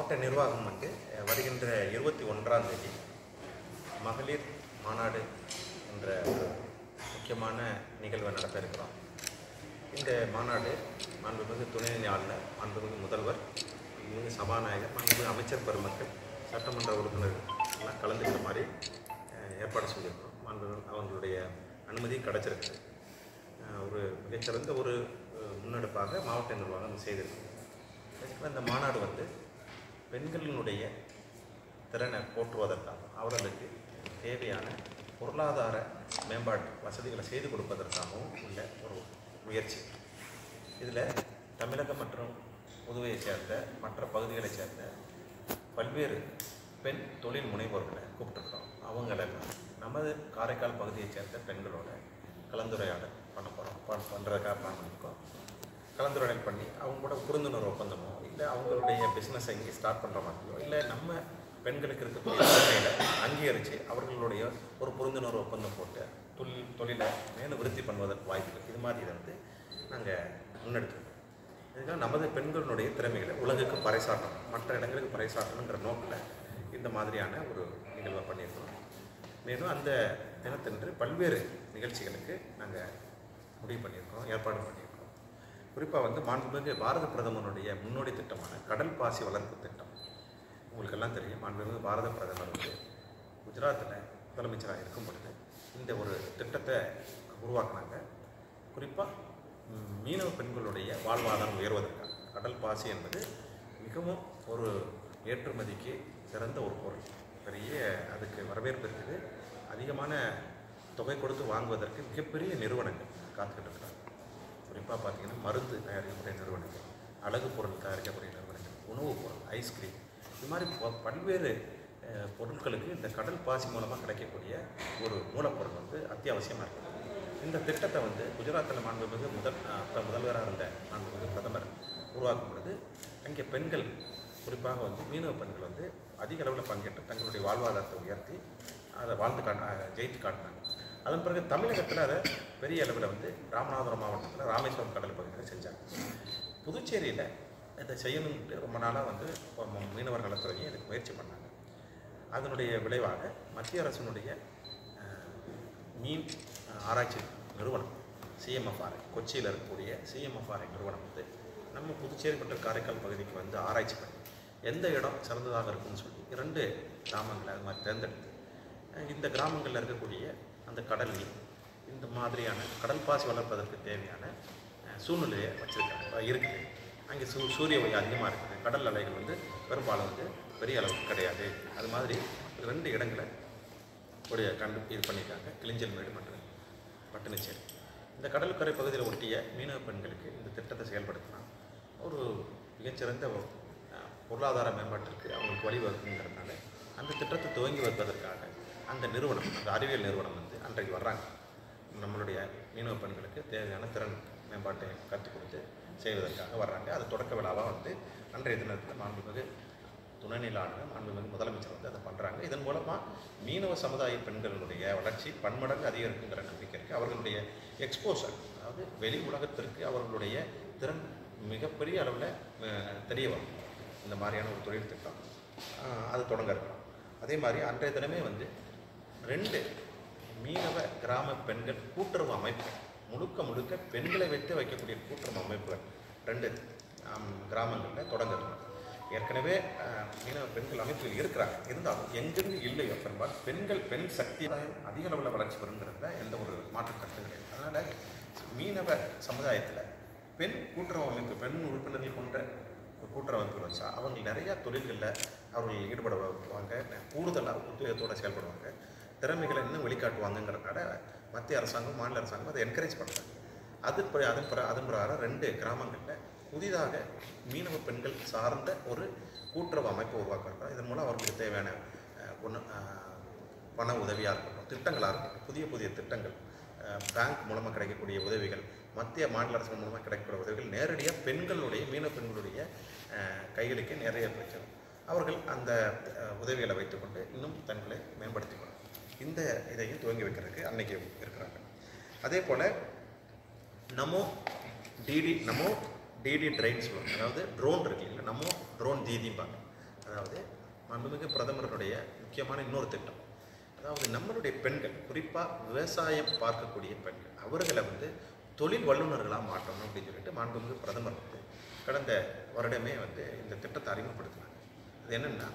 மாவட்ட நிர்வாகம் வருகின்ற 21ஆம் தேதி மகளிர் மாநாடு என்ற ஒரு முக்கியமான நிகழ்வை நடத்த இருக்கிறோம். இந்த மாநாடு மாண்புமிகு துணைநிலை ஆளுநர், மாண்புமிகு முதல்வர், மாண்புமிகு சபாநாயகர், மாண்புமிகு அமைச்சர் பெருமக்கள், சட்டமன்ற உறுப்பினர்கள் எல்லாம் கலந்துக்கிற மாதிரி ஏற்பாடு செஞ்சுருக்கோம். மாண்புமிகு அவங்களுடைய அனுமதி கிடச்சிருக்கு. ஒரு மிகச்சிறந்த ஒரு முன்னெடுப்பாக மாவட்ட நிர்வாகம் செய்திருக்கு. இந்த மாநாடு பெண்களினுடைய திறனை போற்றுவதற்காக, அவர்களுக்கு தேவையான பொருளாதார மேம்பாட்டு வசதிகளை செய்து கொடுப்பதற்காகவும் உள்ள ஒரு முயற்சி. இதில் தமிழகம் மற்றும் புதுவையை சேர்ந்த மற்ற பகுதிகளை சேர்ந்த பல்வேறு பெண் தொழில் முனைவோர்களை கூப்பிட்டுருக்கோம். அவங்கள நமது காரைக்கால் பகுதியை சேர்ந்த பெண்களோட கலந்துரையாடல் பண்ண போகிறோம். பண்ணுறதுக்காக பிளான் பண்ணியிருக்கோம். கலந்துரையாடல் பண்ணி அவங்க கூட புரிந்துணர்வு ஒப்பந்தமோ, இல்லை அவங்களுடைய பிஸ்னஸை இங்கே ஸ்டார்ட் பண்ணுற மாதிரியோ, இல்லை நம்ம பெண்களுக்கு இருக்கக்கூடிய திறமைகளை அங்கீகரித்து அவர்களுடைய ஒரு புரிந்துணர்வு ஒப்பந்தம் போட்டு தொழிலை மேலும் விருத்தி பண்ணுவதற்கு வாய்ப்புகள். இது மாதிரி இதை நாங்கள் முன்னெடுத்துருக்கோம். இதுக்காக நமது பெண்களுடைய திறமைகளை உலகுக்கு பறைசாட்டணும், மற்ற இடங்களுக்கு பறைசாட்டணுங்கிற நோக்கில் இந்த மாதிரியான ஒரு நிகழ்வை பண்ணியிருக்கிறோம். மேலும் அந்த தினத்தன்று பல்வேறு நிகழ்ச்சிகளுக்கு நாங்கள் முடிவு பண்ணியிருக்கோம், ஏற்பாடு பண்ணியிருக்கோம். குறிப்பாக மாண்புமிகு பாரத பிரதமருடைய முன்னோடி திட்டமான கடல் பாசி வளர்ப்பு திட்டம். உங்களுக்கெல்லாம் தெரியும், மாண்புமிகு பாரத பிரதமர் குஜராத்தில் முதலமைச்சராக இருக்கும் பொழுது இந்த ஒரு திட்டத்தை உருவாக்குனாங்க. குறிப்பாக மீனவ பெண்களுடைய வாழ்வாதாரம் உயர்வதற்காக. கடல் பாசி என்பது மிகவும் ஒரு ஏற்றுமதிக்கு சிறந்த ஒரு பொருள். பெரிய அதுக்கு வரவேற்பு இருக்குது. அதிகமான தொகை கொடுத்து வாங்குவதற்கு மிகப்பெரிய நிறுவனங்கள் காத்துக்கிட்டு இருக்கிறாங்க. குறிப்பாக பார்த்திங்கன்னா மருந்து தயாரிக்கக்கூடிய நிறுவனங்கள், அழகு பொருள் தயாரிக்கக்கூடிய நிறுவனங்கள், உணவுப் பொருள், ஐஸ்கிரீம், இது மாதிரி பல்வேறு பொருட்களுக்கு இந்த கடல் பாசி மூலமாக கிடைக்கக்கூடிய ஒரு மூலப்பொருள் அத்தியாவசியமாக இருக்குது. இந்த திட்டத்தை குஜராத்தில் மாண்புமிகு முதல்வராக இருந்த மாண்புமிகு பிரதமர் உருவாக்கும் பொழுது அங்கே பெண்கள், குறிப்பாக மீனவ பெண்கள் அதிக அளவில் பங்கேற்று தங்களுடைய வாழ்வாதாரத்தை உயர்த்தி அதை ஜெயித்து காட்டினாங்க. அதன் பிறகு தமிழகத்தில் அதை பெரிய அளவில் ராமநாதபுரம் மாவட்டத்தில் ராமேஸ்வரம் கடல் பகுதியில் செஞ்சாங்க. புதுச்சேரியில் இதை செய்யணும்ட்டு ரொம்ப நாளாக மீனவர் நலத்துறையை இதுக்கு முயற்சி பண்ணாங்க. அதனுடைய விளைவாக மத்திய அரசினுடைய மீன் ஆராய்ச்சி நிறுவனம் சிஎம்எஃப்ஆர்ஐ, கொச்சியில் இருக்கக்கூடிய சிஎம்எஃப்ஆர்ஐ நிறுவனம் நம்ம புதுச்சேரி மற்றும் காரைக்கால் பகுதிக்கு ஆராய்ச்சி பண்ணி எந்த இடம் சிறந்ததாக இருக்குன்னு சொல்லி 2 கிராமங்களை அது மாதிரி தேர்ந்தெடுத்து இந்த கிராமங்களில் இருக்கக்கூடிய அந்த கடல் நீர், இந்த மாதிரியான கடல் பாசி வளர்ப்பதற்கு தேவையான சூழ்நிலையை வச்சுருக்காங்க இருக்குது. அங்கே சூரிய ஒளி அதிகமாக இருக்குது. கடல் அலைகள் பெரும்பாலும் பெரிய அளவுக்கு கிடையாது. அது மாதிரி 2 இடங்களை இது பண்ணியிருக்காங்க, கிளிஞ்சல்மேடு மற்றும் பட்டுனச்சேரி. இந்த கடற்கரை பகுதியில் ஒட்டிய மீனவ பெண்களுக்கு இந்த திட்டத்தை செயல்படுத்தினா ஒரு மிகச்சிறந்த பொருளாதார மேம்பாட்டிற்கு அவங்களுக்கு வழிவகுக்குங்கிறதுனால அந்த திட்டத்தை துவங்கி வைப்பதற்காக அந்த நிறுவனம், அந்த அறிவியல் நிறுவனம் அன்றைக்கு வர்றாங்க. நம்மளுடைய மீனவ பெண்களுக்கு தேவையான திறன் மேம்பாட்டை கற்றுக் கொடுத்து செய்வதற்காக வர்றாங்க. அது தொடக்க விழாவாக அன்றைய தினத்தில் மாண்புமிகு துணைநிலை ஆளுநர், மாண்புமிகு முதலமைச்சர் அதை பண்ணுறாங்க. இதன் மூலமாக மீனவ சமுதாய பெண்களுடைய வளர்ச்சி பன்மடங்கு அதிகரிக்குங்கிற நம்பிக்கை இருக்குது. அவர்களுடைய எக்ஸ்போசர், அதாவது வெளி உலகத்திற்கு அவர்களுடைய திறன் மிகப்பெரிய அளவில் தெரிய வரும். இந்த மாதிரியான ஒரு தொழில் திட்டம் அது தொடங்க இருக்கிறோம். அதே மாதிரி அன்றைய தினமே 2 மீனவ கிராம பெண்கள் கூட்டுறவு அமைப்புகள், முழுக்க பெண்களை வைத்து வைக்கக்கூடிய கூட்டுறவு அமைப்புகள் 2 கிராமங்களில் தொடங்க இருக்கிறோம். ஏற்கனவே மீனவ பெண்கள் அமைப்புகள் இருக்கிறாங்க. இருந்தாலும் எங்கெங்கு இல்லையோ பெரும்பாலும் பெண் சக்தி அதிக அளவில் வளர்ச்சி பெறுங்கிறதுல எந்த ஒரு மாற்று கருத்து கிடையாது. அதனால் மீனவ சமுதாயத்தில் பெண் கூட்டுறவு அமைப்பு, பெண் உறுப்பினர்கள் கொண்ட கூட்டுறவு அமைப்பு வச்சா அவங்க நிறையா தொழில்களில் அவர்கள் ஈடுபடுவாங்க, கூடுதலாக உத்வேகத்தோடு செயல்படுவாங்க, திறமைகளை இன்னும் வெளிக்காட்டுவாங்கங்கிறதுனால மத்திய அரசாங்கம், மாநில அரசாங்கம் அதை என்கரேஜ் பண்ணுறாங்க. அதன் பிரகாரம் 2 கிராமங்களில் புதிதாக மீனவ பெண்கள் சார்ந்த ஒரு கூட்டுறவு அமைப்பை உருவாக்குறாங்க. இதன் மூலம் அவர்களுக்கு தேவையான பண உதவியாக இருக்கட்டும், திட்டங்களாக இருக்கட்டும், புதிய திட்டங்கள், பேங்க் மூலமாக கிடைக்கக்கூடிய உதவிகள், மத்திய மாநில அரசு மூலமாக கிடைக்கக்கூடிய உதவிகள் நேரடியாக மீனவ பெண்களுடைய கைகளுக்கு நிறைய போயிடும். அவர்கள் அந்த உதவிகளை வைத்துக்கொண்டு இன்னும் தங்களை மேம்படுத்திக்கணும். இந்த இதையும் துவங்கி வைக்கிறதுக்கு அன்னைக்கு இருக்கிறாங்க. அதே போல் நமோ டிடி ட்ரெயின் சொல்லுவாங்க. அதாவது ட்ரோன் இருக்கு இல்லை, நமோ ட்ரோன் தீதிம்பாங்க. அதாவது மாண்புமிகு பிரதமருடைய முக்கியமான இன்னொரு திட்டம். அதாவது நம்மளுடைய பெண்கள், குறிப்பாக விவசாயம் பார்க்கக்கூடிய பெண்கள், அவர்களை வந்து தொழில் வல்லுநர்களாக மாற்றணும் அப்படின்னு சொல்லிட்டு மாண்புமிகு பிரதமர் வந்து கடந்த வருடமே வந்து இந்த திட்டத்தை அறிமுகப்படுத்தினாங்க. அது என்னென்னா,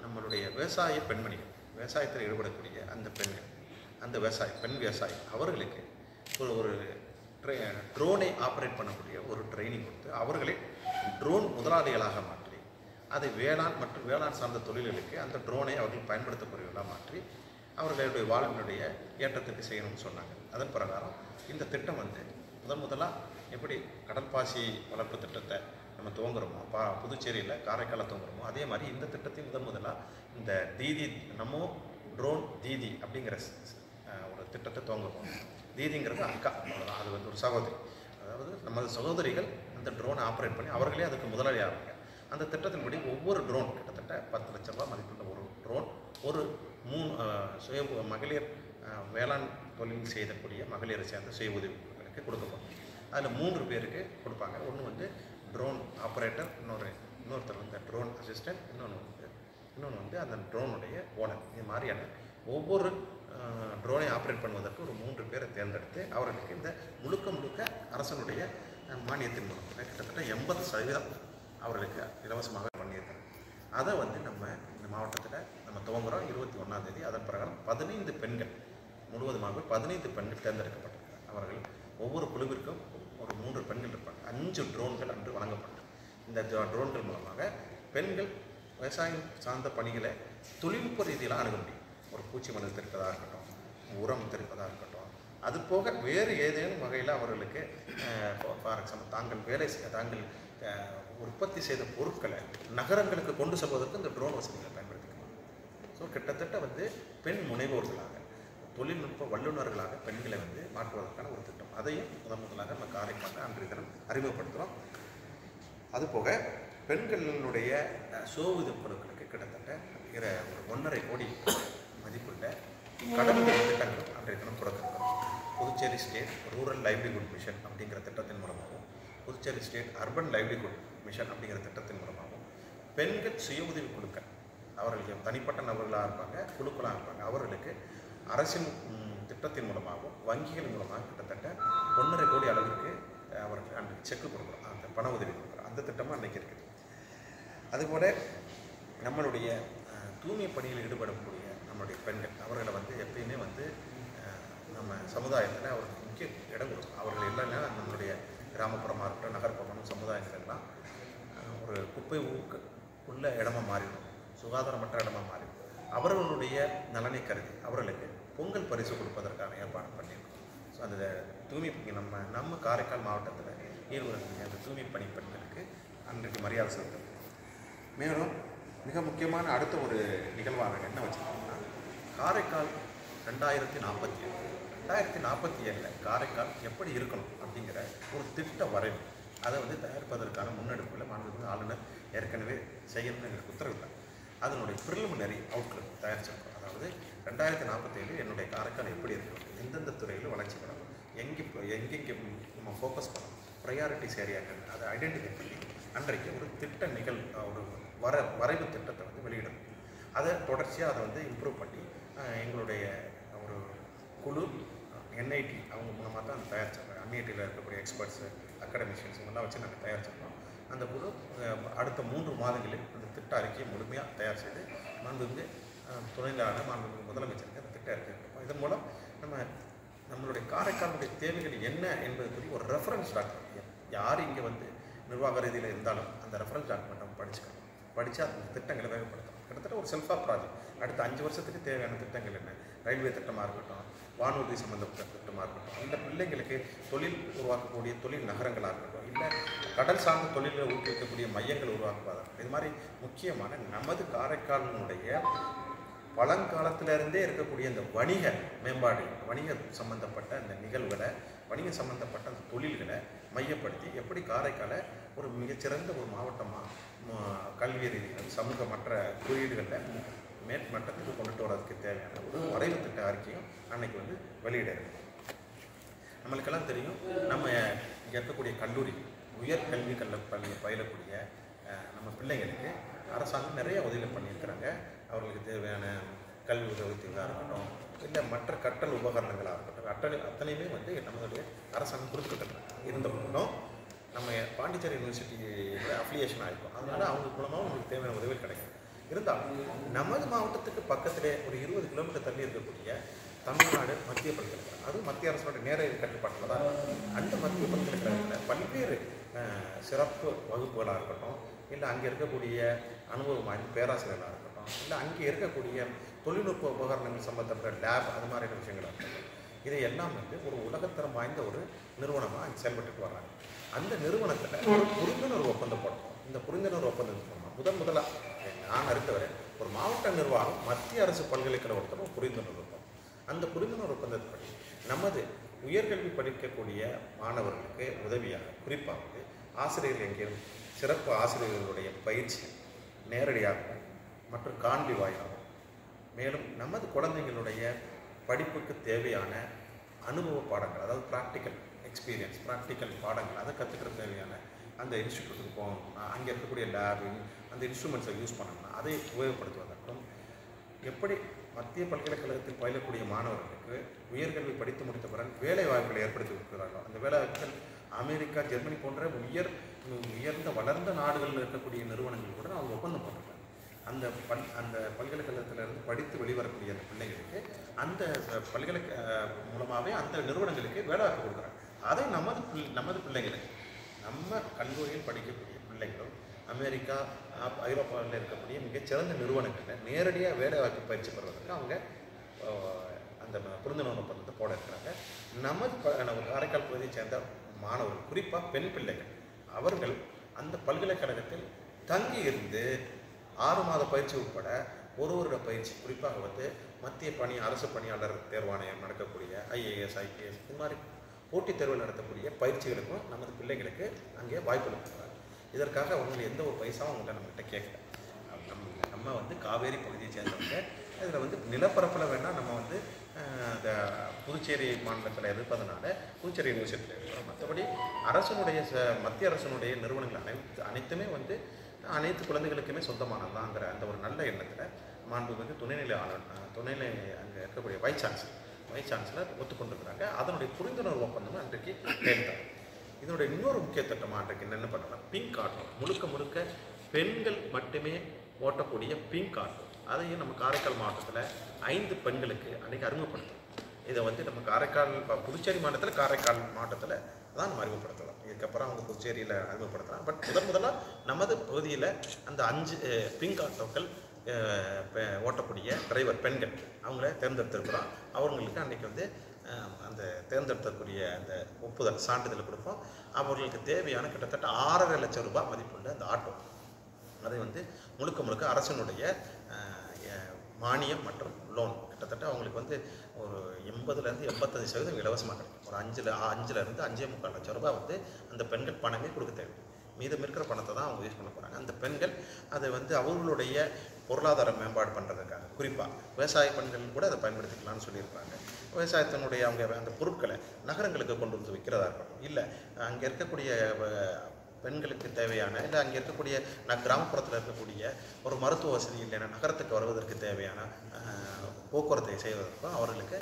நம்மளுடைய விவசாய பெண்மணிகள், விவசாயத்தில் ஈடுபடக்கூடிய அந்த பெண்கள், அந்த பெண் விவசாயி அவர்களுக்கு ஒரு ட்ரோனை ஆப்ரேட் பண்ணக்கூடிய ஒரு ட்ரைனிங் கொடுத்து அவர்களை ட்ரோன் முதலாளிகளாக மாற்றி, அதை வேளாண் மற்றும் வேளாண் சார்ந்த தொழில்களுக்கு அந்த ட்ரோனை அவர்கள் பயன்படுத்தக்கூடியவர்களாக மாற்றி அவர்களுடைய வாழ்வினுடைய ஏற்றத்திற்கு செய்யணும்னு சொன்னாங்க. அதன் பிரகாரம் இந்த திட்டம் வந்து முதலாக எப்படி கடல் பாசி வளர்ப்பு திட்டத்தை நம்ம துவங்குறோமோ, புதுச்சேரியில் காரைக்காலில் துவங்குறோமோ, அதே மாதிரி இந்த திட்டத்தையும் முதலாக இந்த தீதி நமோ ட்ரோன் தீதி அப்படிங்கிற ஒரு திட்டத்தை துவங்குறோம். தீதிங்கிறது அக்கா, அது வந்து ஒரு சகோதரி. அதாவது நமது சகோதரிகள் அந்த ட்ரோனை ஆப்ரேட் பண்ணி அவர்களே அதுக்கு முதலாளி ஆவாங்க. அந்த திட்டத்தின்படி ஒவ்வொரு ட்ரோன் கிட்டத்தட்ட 10 லட்ச ரூபா மதிப்புள்ள ஒரு ட்ரோன் ஒரு 3 மகளிர் வேளாண் தொழில் செய்யக்கூடிய மகளிரை சேர்ந்த சுய உதவிகளுக்கு கொடுக்கப்படும். அதில் 3 பேருக்கு கொடுப்பாங்க. ஒன்று வந்து ட்ரோன் ஆப்ரேட்டர், இன்னொருத்தர் வந்து ட்ரோன் அசிஸ்டன்ட், இன்னொன்று வந்து அந்த ட்ரோனுடைய ஓனர். இது மாதிரியான ஒவ்வொரு ட்ரோனை ஆப்ரேட் பண்ணுவதற்கு ஒரு 3 பேரை தேர்ந்தெடுத்து அவர்களுக்கு இந்த முழுக்க அரசனுடைய மானியத்தின் மூலம் கிட்டத்தட்ட 80% அவர்களுக்கு இலவசமாக பண்ணியிருக்காங்க. அதை வந்து நம்ம இந்த மாவட்டத்தில் நம்ம துவங்குறோம் 21ஆம் தேதி. அதன் பிரகாரம் 15 பெண்கள், முழுவதுமாக 15 பெண்கள் தேர்ந்தெடுக்கப்பட்டிருக்கிறார். அவர்கள் ஒவ்வொரு குழுவிற்கும் ஒரு 3 பெண்கள் இருப்பாங்க. 5 ட்ரோன்கள் அன்று வழங்கப்பட்டது. இந்த ட்ரோன்கள் மூலமாக பெண்கள் விவசாயம் சார்ந்த பணிகளை தொழில்நுட்ப ரீதியில் அணுக முடியும். ஒரு பூச்சி மருந்து தெளிப்பதாக இருக்கட்டும், உரம் தெளிப்பதாக இருக்கட்டும், அது போக வேறு ஏதேனும் வகையில் அவர்களுக்கு ஃபார் எக்ஸாம்பிள் தாங்கள் உற்பத்தி செய்த பொருட்களை நகரங்களுக்கு கொண்டு செல்வதற்கு இந்த ட்ரோன் வசதிகளை பயன்படுத்திக்கலாம். ஸோ கிட்டத்தட்ட வந்து பெண் முனைவோர்களாக, தொழில்நுட்ப வல்லுநர்களாக பெண்களை வந்து மாற்றுவதற்கான ஒரு திட்டம். அதையும் முதலாக நம்ம காரைக்காலில் அன்றைய தினம் அறிமுகப்படுத்துகிறோம். அதுபோக பெண்களினுடைய சோவுத பொருட்களுக்கு கிட்டத்தட்ட ஒரு 1.5 கோடி மதிப்புள்ள கடன் திட்டங்களும் அன்றைய தினம் தொடங்கிருக்கிறோம். Puducherry state rural livelihood mission அப்படிங்கிற திட்டத்தின் மூலமாகவும், Puducherry state urban livelihood mission அப்படிங்கிற திட்டத்தின் மூலமாகவும் பெண்கள் சுய உதவி குழுக்கள், அவர்களுக்கு தனிப்பட்ட நபர்களாக இருப்பாங்க, குழுக்களாக இருப்பாங்க, அவர்களுக்கு அரசின் திட்டத்தின் மூலமாகவும் வங்கிகள் மூலமாக கிட்டத்தட்ட 1.5 கோடி அளவிற்கு அவருக்கு அன்றைக்கு செக்கு கொடுக்குறோம், அந்த பண உதவி கொடுக்குறோம். அந்த திட்டமும் அன்றைக்கி இருக்குது. அதுபோல் நம்மளுடைய தூய்மை பணியில் ஈடுபடக்கூடிய நம்மளுடைய பெண்கள், அவர்களை வந்து எப்பயுமே வந்து நம்ம சமுதாயத்தில் அவர்களுக்கு முக்கிய இடம் கொடுக்கும். அவர்கள் இல்லைன்னா நம்மளுடைய கிராமப்புறமாக இருக்கட்டும், நகர்ப்புறமும் சமுதாயங்களெல்லாம் ஒரு குப்பை உள்ள இடமா மாறிடும், சுகாதாரமற்ற இடமா மாறிடும். அவர்களுடைய நலனை கருதி அவர்களுக்கு பொங்கல் பரிசு கொடுப்பதற்கான ஏற்பாடு பண்ணியிருக்கோம். ஸோ அந்த தூய்மை நம்ம காரைக்கால் மாவட்டத்தில் ஈடுபடக்கூடிய அந்த தூய்மை பணி பெண்களுக்கு அன்றைக்கு மரியாதை செலுத்தும். மேலும் மிக முக்கியமான அடுத்த ஒரு நிகழ்வாக என்ன வச்சுருக்கோம்னா, காரைக்கால் 2047 காரைக்கால் எப்படி இருக்கணும் அப்படிங்கிற ஒரு திட்ட வரைவு, அதை வந்து தயாரிப்பதற்கான முன்னெடுப்பில் மாண்புமிகு ஆளுநர் ஏற்கனவே செய்யணும்னு எங்களுக்கு உத்தரவில்லை. அதனுடைய ப்ரிலிமினரி அவுட்லுக் தயாரிச்சிருக்கோம். அதாவது 2047 என்னுடைய காரைக்கால் எப்படி இருக்கணும், எந்தெந்த துறையில் வளர்ச்சி பண்ணணும், எங்கெங்கே நம்ம ஃபோக்கஸ் பண்ணணும், ப்ரையாரிட்டிஸ் ஏரியாக்கள் அதை ஐடென்டிஃபை பண்ணி அன்றைக்கு ஒரு திட்ட ஒரு வரைவு திட்டத்தை வந்து வெளியிடணும். அதை தொடர்ச்சியாக அதை வந்து இம்ப்ரூவ் பண்ணி எங்களுடைய ஒரு குழு NIT அவங்க மூலமாக தான் தயாரிச்சிருக்கோம். NITயில் இருக்கக்கூடிய எக்ஸ்பர்ட்ஸு, அகாடமிஷியன்ஸ் இவங்கெல்லாம் வச்சு நாங்கள் தயாரிச்சிருக்கோம். அந்த குழு அடுத்த 3 மாதங்களில் அந்த திட்ட அறிக்கையை முழுமையாக தயார் செய்து மாண்புமிகு துணைநிலை மாண்புமிகு முதலமைச்சருக்கு அந்த திட்ட அறிக்கை இருக்கும். இதன் மூலம் நம்மளுடைய காரைக்காலுடைய தேவைகள் என்ன என்பது ஒரு ரெஃபரன்ஸ் டாக்குமெண்ட், யார் இங்கே வந்து நிர்வாக ரீதியில் இருந்தாலும் அந்த ரெஃபரன்ஸ் டாக்குமெண்ட் நம்ம படிச்சுக்கணும். படித்து அந்த திட்டங்களை வேகப்படுத்தணும். கிட்டத்தட்ட ஒரு செல்ஃபாக ப்ராஜெக்ட். அடுத்த 5 வருஷத்துக்கு தேவையான திட்டங்கள் என்ன, ரயில்வே திட்டமாக இருக்கட்டும், வானூர்தி சம்மந்தப்பட்ட திட்டமாக இருக்கட்டும், இந்த பிள்ளைங்களுக்கு தொழில் உருவாக்கக்கூடிய தொழில் நகரங்களாக இருக்கட்டும், இல்லை கடல் சார்ந்த தொழிலை ஊக்குவிக்கக்கூடிய மையங்கள் உருவாக்குவதாக இருக்கட்டும். இது மாதிரி முக்கியமான நமது காரைக்காலினுடைய பழங்காலத்திலிருந்தே இருக்கக்கூடிய இந்த வணிக மேம்பாடு, வணிக சம்பந்தப்பட்ட அந்த நிகழ்வுகளை, வணிக சம்பந்தப்பட்ட அந்த தொழில்களை மையப்படுத்தி எப்படி காரைக்காலை ஒரு மிகச்சிறந்த ஒரு மாவட்டமாக கல்வி ரீதிகள் சமூக மற்ற குறியீடுகளில் மேற்மட்டத்துக்கு கொண்டுட்டு வரதுக்கு தேவையான ஒரு வரைவு திட்ட அறிக்கையும் அன்னைக்கு வந்து வெளியிட இருக்கும். நம்மளுக்கெல்லாம் தெரியும், நம்ம இங்கே இருக்கக்கூடிய கல்லூரி, உயர்கல்வி பயிலக்கூடிய நம்ம பிள்ளைங்களுக்கு அரசாங்கம் நிறைய உதவிகள் பண்ணியிருக்கிறாங்க. அவர்களுக்கு தேவையான கல்வி உதவித்தொகையாக இருக்கட்டும், இல்லை மற்ற கற்றல் உபகரணங்களாக இருக்கட்டும், அத்தனையுமே வந்து நம்மளுடைய அரசாங்கம் கொடுத்துக்கிட்டு இருந்த போதும் நம்ம பாண்டிச்சேரி யூனிவர்சிட்டியோட அஃபிலியேஷன் ஆகிருக்கும். அதனால் அவங்க மூலமாக உங்களுக்கு தேவையான உதவிகள் கிடைக்கும். இருந்தாலும் நமது மாவட்டத்துக்கு பக்கத்திலே ஒரு 20 கிலோமீட்டர் தள்ளி இருக்கக்கூடிய தமிழ்நாடு மத்திய பல்கலைக்கழகம், அதுவும் மத்திய அரசோட நேர கட்டுப்பாட்டில் தான். அந்த மத்திய பல்கலைக்கழகத்தில் பல்வேறு சிறப்பு வகுப்புகளாக இருக்கட்டும், இல்லை அங்கே இருக்கக்கூடிய அனுபவம் வாய்ந்த பேராசிரியர்களாக இருக்கட்டும், இல்லை அங்கே இருக்கக்கூடிய தொழில்நுட்ப உபகரணங்கள் சம்பந்தப்பட்ட லேப், அது மாதிரியான விஷயங்களாக இருக்கட்டும், இதையெல்லாம் வந்து ஒரு உலகத்தரம் வாய்ந்த ஒரு நிறுவனமாக அங்கே செயல்பட்டு வர்றாங்க. அந்த நிறுவனத்தில் ஒரு புரிந்துணர்வு ஒப்பந்தம் போடணும். இந்த புரிந்துணர்வு ஒப்பந்தம் முதலாக நான் அறிந்தவரை ஒரு மாவட்ட நிர்வாகம் மத்திய அரசு பல்கலைக்கழகத்தோட புரிந்துணர்வு ஒப்பந்தம். அந்த புரிந்துணர்வு ஒப்பந்தப்படி நமது உயர்கல்வி படிக்கக்கூடிய மாணவர்களுக்கு உதவியாக குறிப்பாக வந்து ஆசிரியர்கள் எங்கேயும் சிறப்பு ஆசிரியர்களுடைய பயிற்சி நேரடியாகவும் மற்றும் காண்பி வாயிலாகவும், மேலும் நமது குழந்தைகளுடைய படிப்புக்கு தேவையான அனுபவ பாடங்கள், அதாவது ப்ராக்டிக்கல் எக்ஸ்பீரியன்ஸ், ப்ராக்டிக்கல் பாடங்கள் அதை கற்றுக்கிற தேவையான அந்த இன்ஸ்டியூட்டுக்கு போகணும், அங்கே இருக்கக்கூடிய லேபிங், அந்த இன்ஸ்ட்ருமெண்ட்ஸை யூஸ் பண்ணணும்னா அதை உபயோகப்படுத்துவதற்கும், எப்படி மத்திய பல்கலைக்கழகத்தில் பயிலக்கூடிய மாணவர்களுக்கு உயர்கல்வி படித்து முடித்த பிறகு வேலை வாய்ப்புகளை ஏற்படுத்தி கொடுக்கிறார்கள். அந்த வேலை வாய்ப்புகள் அமெரிக்கா, ஜெர்மனி போன்ற உயர்ந்த வளர்ந்த நாடுகளில் இருக்கக்கூடிய நிறுவனங்கள் கூட அவங்க ஒப்பந்தம் போட்டிருக்காங்க. அந்த பல்கலைக்கழகத்திலிருந்து படித்து வெளிவரக்கூடிய அந்த பிள்ளைகளுக்கு அந்த மூலமாகவே அந்த நிறுவனங்களுக்கு வேலை வாய்ப்பு கொடுக்குறாங்க. அதை நமது பிள்ளைங்களுக்கு, நம்ம கல்லூரியில் படிக்கக்கூடிய பிள்ளைகளும் அமெரிக்கா, ஐரோப்பாவில் இருக்கக்கூடிய மிகச்சிறந்த நிறுவனங்களில் நேரடியாக வேலை வாய்ப்பு பயிற்சி பெறுவதற்கு அவங்க அந்த புரிந்துணர்வு ஒப்பந்தத்தை போட இருக்கிறாங்க. நம்ம காரைக்கால் பகுதியை சேர்ந்த மாணவர்கள், குறிப்பாக பெண் பிள்ளைகள், அவர்கள் அந்த பல்கலைக்கழகத்தில் தங்கி இருந்து 6 மாத பயிற்சி உட்பட ஒரு வருட பயிற்சி, குறிப்பாக வந்து மத்திய அரசு பணியாளர் தேர்வாணையம் நடக்கக்கூடிய IAS, IPS இது மாதிரி போட்டித் தேர்வில் நடத்தக்கூடிய பயிற்சிகளுக்கும் நமது பிள்ளைகளுக்கு அங்கே வாய்ப்பு கொடுக்குறாங்க. இதற்காக அவங்க எந்த ஒரு பைசாவும் அவங்கள்ட்ட நம்மகிட்ட கேட்கல. நம்ம வந்து காவேரி பகுதியை சேர்ந்தவங்க. இதில் வந்து நிலப்பரப்பில் வேணால் நம்ம வந்து இந்த புதுச்சேரி மாநிலத்தில் இருப்பதனால புதுச்சேரி யூனிவர்சிட்டியில் இருக்கிறோம். மற்றபடி மத்திய அரசனுடைய நிறுவனங்கள் அனைத்துமே வந்து அனைத்து குழந்தைகளுக்குமே சொந்தமானதாங்கிற அந்த ஒரு நல்ல எண்ணத்தில் மாண்புமிகு துணைநிலை அங்கே இருக்கக்கூடிய வைஸ் சான்சலர் ஒத்துக்கொண்டிருக்கிறாங்க. அதனுடைய புரிந்துணர்வு ஒப்பந்தம் அன்றைக்கு கேட்டாங்க. இதனுடைய இன்னொரு முக்கிய திட்டமாக அன்றைக்கு என்னென்ன பண்ணலாம், பிங்க் ஆட்டோ, முழுக்க பெண்கள் மட்டுமே ஓட்டக்கூடிய பிங்க் ஆட்டோ, அதையும் நம்ம காரைக்கால் மாவட்டத்தில் 5 பெண்களுக்கு அன்றைக்கி அறிமுகப்படுத்தலாம். இதை வந்து நம்ம புதுச்சேரி மாநிலத்தில் காரைக்கால் மாவட்டத்தில் தான் நம்ம அறிமுகப்படுத்தலாம். இதுக்கப்புறம் அவங்க புதுச்சேரியில் அறிமுகப்படுத்தலாம். பட் முதலாக நமது பகுதியில் அந்த 5 பிங்க் ஆட்டோக்கள் ஓட்டக்கூடிய டிரைவர் பெண்கள் அவங்கள தேர்ந்தெடுத்திருக்கிறோம். அவங்களுக்கு அன்றைக்கி வந்து அந்த தேர்ந்தெடுக்கக்கூடிய அந்த ஒப்புதல் சான்றிதழ் கொடுப்போம். அவர்களுக்கு தேவையான கிட்டத்தட்ட 6.5 லட்சம் ரூபாய் மதிப்புள்ள அந்த ஆட்டோ, அதை வந்து முழுக்க அரசனுடைய மானியம் மற்றும் லோன், கிட்டத்தட்ட அவங்களுக்கு வந்து ஒரு 80% 85% இலவசமாக கிடைக்கும். ஒரு 5லேருந்து 5.25 லட்சம் ரூபாய் வந்து அந்த பெண்கள் பணமே கொடுக்க தேவை. மீதம் இருக்கிற பணத்தை தான் அவங்க யூஸ் பண்ண போகிறாங்க. அந்த பெண்கள் அதை வந்து அவர்களுடைய பொருளாதார மேம்பாடு பண்ணுறதுக்காக, குறிப்பாக விவசாய பெண்கள் கூட அதை பயன்படுத்திக்கலாம்னு சொல்லியிருக்காங்க. விவசாயத்தினுடைய அவங்க அந்த பொருட்களை நகரங்களுக்கு கொண்டு வந்து விற்கிறதா இருக்கட்டும், இல்லை அங்கே இருக்கக்கூடிய பெண்களுக்கு தேவையான, இல்லை அங்கே இருக்கக்கூடிய கிராமப்புறத்தில் இருக்கக்கூடிய ஒரு மருத்துவ வசதி இல்லைன்னா நகரத்துக்கு வருவதற்கு தேவையான போக்குவரத்தை செய்வதற்கும் அவர்களுக்கு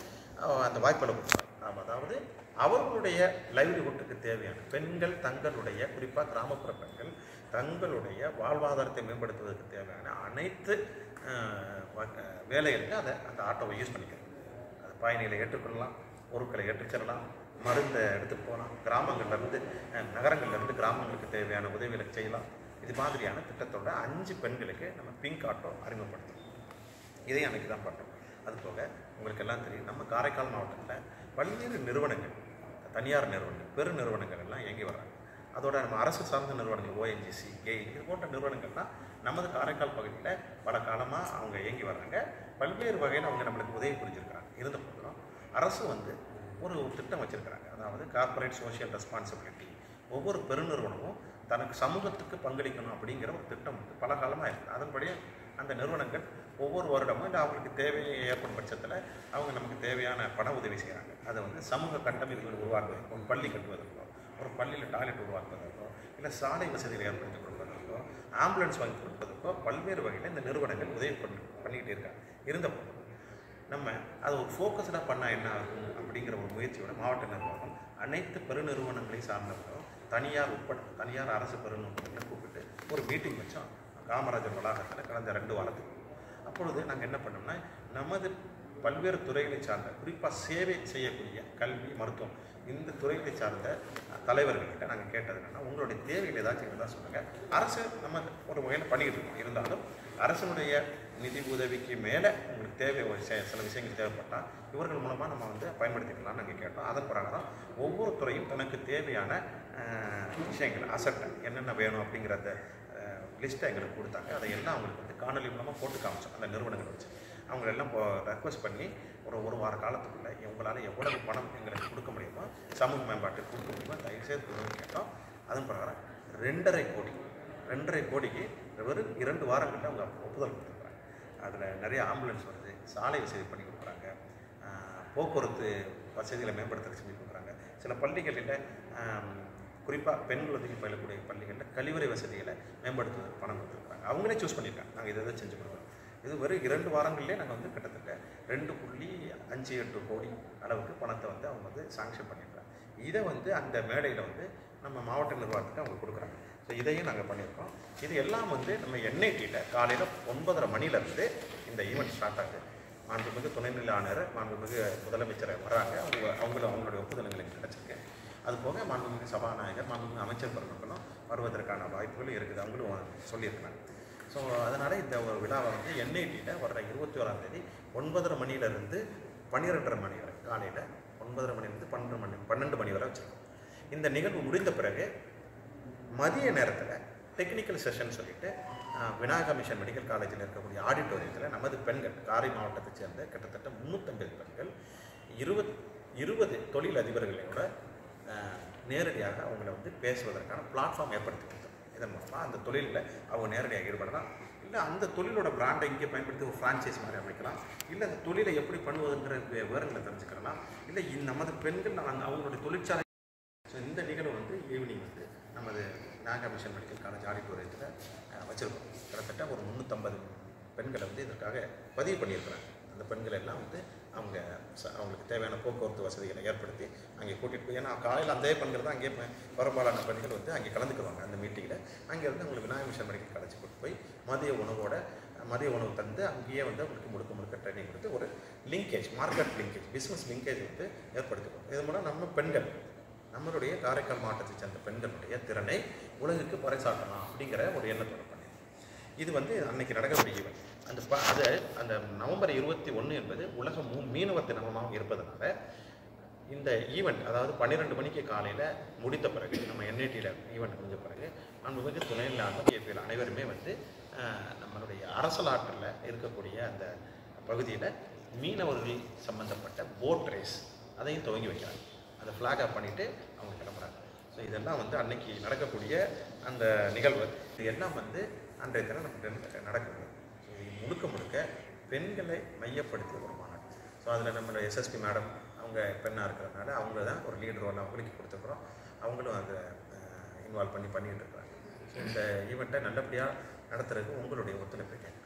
அந்த வாய்ப்புகளை கொடுப்பாங்க. அதாவது அவர்களுடைய லைவ்லிஹுட்டுக்கு தேவையான பெண்கள் தங்களுடைய, குறிப்பாக கிராமப்புற பெண்கள் தங்களுடைய வாழ்வாதாரத்தை மேம்படுத்துவதற்கு தேவையான அனைத்து வேலைகளுக்கு அந்த ஆட்டோவை யூஸ் பண்ணிக்கிறது. அது பயணிகளை ஏற்றுக்கொள்ளலாம், பொருட்களை ஏற்றுச்செல்லலாம், மருந்தை எடுத்துகிட்டு போகலாம், கிராமங்கள்லேருந்து நகரங்கள்லேருந்து கிராமங்களுக்கு தேவையான உதவிகளை செய்யலாம். இது மாதிரியான திட்டத்தோட 5 பெண்களுக்கு நம்ம பிங்க் ஆட்டோ அறிமுகப்படுத்தணும். இதையும் அன்றைக்கி தான் பண்ணுறோம். அதுபோக உங்களுக்கு எல்லாம் தெரியும், நம்ம காரைக்கால் மாவட்டத்தில் பல்வேறு நிறுவனங்கள், தனியார் நிறுவனங்கள், பெரு நிறுவனங்கள் எல்லாம் இயங்கி வர்றாங்க. அதோட நம்ம அரசு சார்ந்த நிறுவனங்கள் ONGC, GAIL இது போன்ற நிறுவனங்கள்லாம் நமது காரைக்கால் பகுதியில் பல காலமாக அவங்க இயங்கி வர்றாங்க. பல்வேறு வகையில் அவங்க நம்மளுக்கு உதவி புரிஞ்சிருக்கிறாங்க. இருந்த போதிலும் அரசு வந்து ஒரு திட்டம் வச்சுருக்கிறாங்க. அதாவது கார்ப்பரேட் சோஷியல் ரெஸ்பான்சிபிலிட்டி. ஒவ்வொரு பெருநிறுவனமும் தனக்கு சமூகத்துக்கு பங்களிக்கணும் அப்படிங்கிற ஒரு திட்டம் வந்து பல காலமாக இருக்குது. அதன்படி அந்த நிறுவனங்கள் ஒவ்வொரு வருடமும் இல்லை அவங்களுக்கு தேவை ஏற்படும் பட்சத்தில் அவங்க நமக்கு தேவையான பண உதவி செய்கிறாங்க. அதை வந்து சமூக கட்டமைப்புகள் உருவாக்குவதற்கோ, ஒரு பள்ளி கட்டுவதற்கோ, ஒரு பள்ளியில் டாய்லெட் உருவாக்குவதற்கோ, இல்லை சாலை வசதிகளை ஏற்படுத்தி கொடுப்பதற்கோ, ஆம்புலன்ஸ் வாங்கி கொடுப்பதற்கோ பல்வேறு வகையில் இந்த நிறுவனங்கள் உதவி பண்ணிக்கிட்டே இருக்காங்க. இருந்தப்போ நம்ம அதை ஒரு ஃபோக்கஸ்டாக பண்ணால் என்ன ஆகும் அப்படிங்கிற ஒரு முயற்சியோட மாவட்ட நிர்வாகம் அனைத்து பெருநிறுவனங்களை சார்ந்தவர்களும் தனியார் உட்பட தனியார் அரசு பெருநிறுவனங்களை கூப்பிட்டு ஒரு மீட்டிங் வச்சோம் காமராஜர் வளாகத்தில் கடந்த 2 வாரத்துக்கு. அப்பொழுது நாங்கள் என்ன பண்ணோம்னா, நமது பல்வேறு துறைகளை சார்ந்த குறிப்பாக சேவை செய்யக்கூடிய கல்வி, மருத்துவம் இந்த துறைகளை சார்ந்த தலைவர்கள்கிட்ட நாங்கள் கேட்டது என்னென்னா, உங்களுடைய தேவைகள் ஏதாச்சும் இருந்தால் சொல்லுங்கள். அரசு நம்ம ஒரு வகையில் பண்ணிக்கிட்டு இருக்கோம். இருந்தாலும் அரசனுடைய நிதி உதவிக்கு மேலே உங்களுக்கு தேவை சில விஷயங்கள் தேவைப்பட்டால் இவர்கள் மூலமாக நம்ம வந்து பயன்படுத்திக்கலாம்னு நாங்கள் கேட்டோம். அதன் பிரகாரம் ஒவ்வொரு துறையும் தனக்கு தேவையான விஷயங்கள் அசட்டை என்னென்ன வேணும் அப்படிங்கிற அந்த லிஸ்ட்டை எங்களுக்கு கொடுத்தாங்க. அதையெல்லாம் அவங்களுக்கு வந்து காணொலி மூலமாக போட்டு காமிச்சோம். அந்த நிறுவனங்களை வச்சு அவங்களெல்லாம் ரெக்வஸ்ட் பண்ணி ஒரு வார காலத்துக்குள்ளே உங்களால் எவ்வளவு பணம் எங்களுக்கு கொடுக்க முடியுமோ, சமூக மேம்பாட்டுக்கு கொடுக்க முடியுமோ தயவுசெய்து கொடுங்கன்னு கேட்டோம். அதன் பிரகாரம் 2.5 கோடிக்கு வெறும் 2 வாரங்களில் அவங்க ஒப்புதல் கொடுத்துருக்குறாங்க. அதில் நிறைய ஆம்புலன்ஸ் வருது, சாலை வசதி பண்ணி கொடுக்குறாங்க, போக்குவரத்து வசதிகளை மேம்படுத்த செஞ்சு கொடுக்குறாங்க. சில பள்ளிகளில் குறிப்பாக பெண் குழந்தைகள் பயிலக்கூடிய பள்ளிகளில் கழிவறை வசதிகளை மேம்படுத்துவதற்கு பணம் கொடுத்துருக்குறாங்க. அவங்களே சூஸ் பண்ணியிருக்காங்க. நாங்கள் இதை செஞ்சு கொடுக்குறோம். இது வெறும் 2 வாரங்கள்லேயே நாங்கள் வந்து கிட்டத்தட்ட 2.58 கோடி அளவுக்கு பணத்தை வந்து அவங்க வந்து சாங்ஷன் பண்ணியிருக்காங்க. இதை வந்து அந்த மேடையில் வந்து நம்ம மாவட்ட நிர்வாகத்துக்கு அவங்க கொடுக்குறாங்க. ஸோ இதையும் நாங்கள் பண்ணியிருக்கோம். இது எல்லாம் வந்து நம்ம என்ஐடியில் காலையில் 9:30 மணிலேருந்து இந்த ஈவெண்ட் ஸ்டார்ட் ஆகுது. மாண்புமிகு துணைநிலை ஆணையர், மாண்புமிகு முதலமைச்சர் வராங்க. அவங்களுடைய ஒப்புதல் எங்களுக்கு கிடச்சிருக்கு. அதுபோக மாண்புமிகு சபாநாயகர், மாண்புமிகு அமைச்சர் பெருமக்களும் வருவதற்கான வாய்ப்புகளும் இருக்குது. அவங்களும் சொல்லியிருக்கிறாங்க. ஸோ அதனால் இந்த ஒரு விழாவை வந்து என்ஐடியில் வர்ற 21ஆம் தேதி 9:30 மணிலேருந்து 12:30 மணி வரை, காலையில் 9:30 மணிலேருந்து 12 மணி வரை வச்சுருக்கோம். இந்த நிகழ்வு முடிந்த பிறகு மதிய நேரத்தில் டெக்னிக்கல் செஷன் சொல்லிட்டு விநாயகா மிஷன் மெடிக்கல் காலேஜில் இருக்கக்கூடிய ஆடிட்டோரியத்தில் நமது பெண்கள், காரை மாவட்டத்தை சேர்ந்த கிட்டத்தட்ட 350 பெண்கள் 20 தொழில் அதிபர்களோட நேரடியாக அவங்கள வந்து பேசுவதற்கான பிளாட்ஃபார்ம் ஏற்படுத்தி கொடுத்தோம். இதன் மூலமாக அந்த தொழிலில் அவங்க நேரடியாக ஈடுபடலாம். இல்லை அந்த தொழிலோட பிராண்டை இங்கே பயன்படுத்தி ஒரு ஃப்ரான்ச்சைஸ் மாதிரி அமைக்கலாம். இல்லை அந்த தொழிலை எப்படி பண்ணுவதுன்ற விவரங்களை தெரிஞ்சுக்கலாம். இல்லை நமது பெண்கள் அவங்களுடைய தொழிற்சாலை. ஸோ இந்த நிகழ்வு வந்து ஈவினிங் வந்து நமது விநாயகா மிஷன் மெடிக்கல் காலேஜ் ஆடிட்டோரியத்தில் வச்சுருக்கோம். கிட்டத்தட்ட ஒரு 350 பெண்களை வந்து இதற்காக பதிவு பண்ணியிருக்கிறாங்க. அந்த பெண்கள் எல்லாம் வந்து அவங்களுக்கு தேவையான போக்குவரத்து வசதிகளை ஏற்படுத்தி அங்கே கூட்டிகிட்டு போய், ஏன்னா காலையில் அந்த பெண்கள் தான் அங்கே பெரும்பாலான பெண்கள் வந்து அங்கே கலந்துக்குவாங்க. அந்த மீட்டிங்கில் அங்கேருந்து அவங்களுக்கு விநாயகா மிஷன் மெடிக்கல் காலேஜ் கூட்டு போய் மதிய உணவு தந்து அங்கேயே வந்து அவங்களுக்கு முழுக்க ட்ரைனிங் கொடுத்து ஒரு linkage, market linkage, business linkage வந்து ஏற்படுத்திக்கிறோம். இது மூலம் நம்ம பெண்கள், நம்மளுடைய காரைக்கால் மாவட்டத்தை சேர்ந்த பெண்களுடைய திறனை உலகுக்கு பறைசாட்டலாம் அப்படிங்கிற ஒரு எண்ணத்தோட பண்ணி இது வந்து அன்னைக்கு நடக்கக்கூடிய ஈவெண்ட். அந்த நவம்பர் 21 என்பது உலக மீனவர் தினமாக இருப்பதனால இந்த ஈவெண்ட், அதாவது 12 மணிக்கு காலையில் முடித்த பிறகு, நம்ம என்ஐடியில் ஈவெண்ட் முடிஞ்ச பிறகு மாண்புமிகு துணைநிலை ஆணையர் கேபிஎல் அனைவருமே வந்து நம்மளுடைய அரசலாற்றில் இருக்கக்கூடிய அந்த பகுதியில் மீனவர்கள் சம்பந்தப்பட்ட போட் ரேஸ் அதையும் துவங்கி வைக்கிறாங்க. அதை ஃப்ளாக் ஆஃப் பண்ணிவிட்டு அவங்க கிளம்புறாங்க. ஸோ இதெல்லாம் வந்து அன்னைக்கு நடக்கக்கூடிய அந்த நிகழ்வு. இது எல்லாம் வந்து அன்றைய தினம் நம்ம நடக்குது. ஸோ இது முழுக்க பெண்களை மையப்படுத்திய ஒரு மாநாடு. ஸோ அதில் நம்மளோட எஸ்எஸ்பி மேடம் அவங்க பெண்ணாக இருக்கிறதுனால அவங்க தான் ஒரு லீடர் ரோல் அவங்களுக்கு கொடுத்துருக்குறோம். அவங்களும் அதை இன்வால்வ் பண்ணிக்கிட்டு இருக்கிறாங்க. ஸோ இந்த ஈவெண்ட்டை நல்லபடியாக நடத்துறதுக்கு உங்களுடைய ஒத்துழைப்பு கேட்குறேன்.